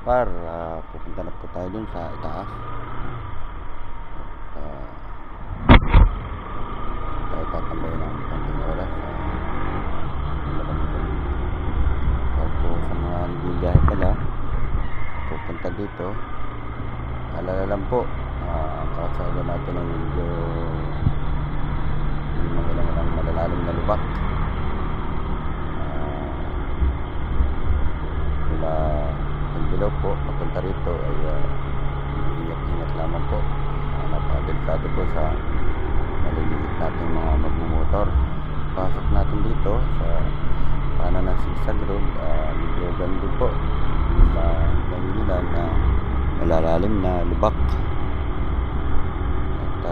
par, pupunta na po tayo dun sa itaas. Tayo tatambay ng konting oras. Po sa mga nagbibiyahe pala pupunta dito, alala lang po, kakasada natin ng medyo may mga malalalim na lubak. Mula Pagbilao po papunta rito ay ingat-ingat lamang po. Napakadelikado po sa maliliit nating mga magmumotor. Pasok natin dito sa paano ng Sigsag Road, medyo ganda po nangilan na malalalim na lubak. At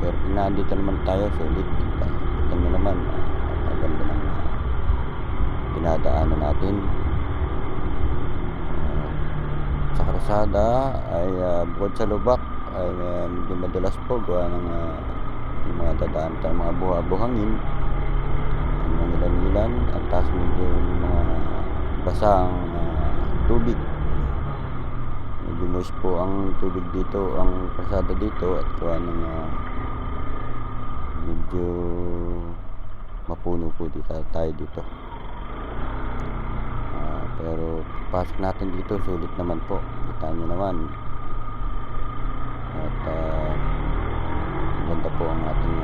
pero nandito naman tayo sa ulit. Ito nyo naman, napaganda ng dinadaanan natin. Sa karsada ay bukod sa lubak ay medyo madalas po gawa ng yung mga dadaan tayo mga buhangin, mga ilan-ilan, at taas medyo yung mga basang tubig. Medyo moist po ang tubig dito, ang karsada dito, at gawa ng medyo mapuno po dito tayo dito. Pero pasok natin dito, sulit naman po, kita nyo naman. At ganda po ang ating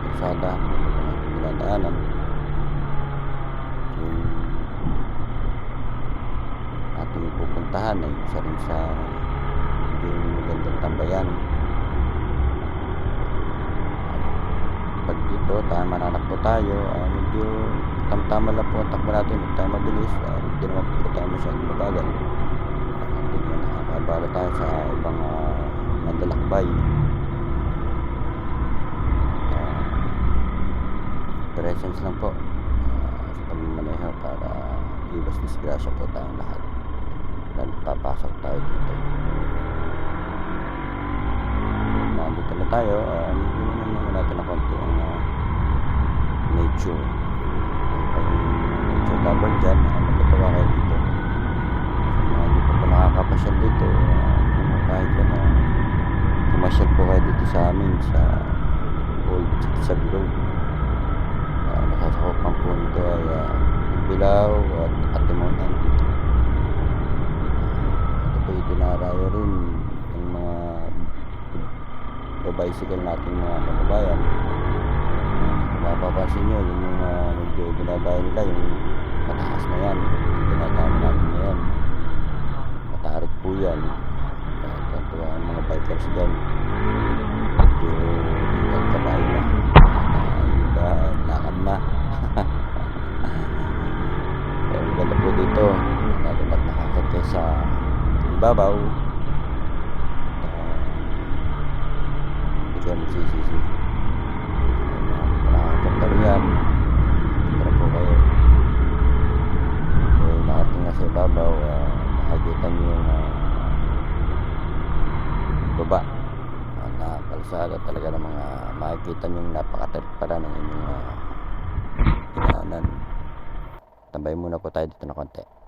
karsada, ganda po ang ating dinadaanan. Yung ating pupuntahan ay isa rin sa medyo magandang tambayan. Pag dito mananakbo tayo, medyo tamtama lang po ang takbo natin, huwag tayo mabilis, hindi naman po tayo masyadong mabagal, hindi naman nakakabala tayo sa ibang mandalakbay. Presence lang po sa pamamaneho para iwas disgrasya po tayong lahat dahil papasok tayo dito. Nandito na tayo, hindi naman natin na konti ang nature. Nature lover dyan, magkatawa kayo dito. So, hindi po nakakapasyal dito, kahit po na pumasyal po kayo dito sa amin sa Old Sigsag Road. Nasasakop ang po nito ay Pagbilao at Atimonan. Ito po yung dinarayo rin ng mga bicycle natin mga kababayan. Mapapansin nyo, yun yung medyo dinadayo nila, yung mataas na yan, dinadayo natin ngayon. Matarik po yan. Ito ang mga bikers dyan, medyo nagkabayo na, lakad na. Pero maganda po dito, lalo na't nakakit kayo sa ibabaw, hindi kayo magsisisi. Nakakapunta rin yan, tara po kayo. Nakating na sa ibabaw, makikita nyo yung baba na kalsada talaga ng mga makikita nyo yung napakatarik para ng inyong dinaanan. Tambay muna po tayo dito na konti.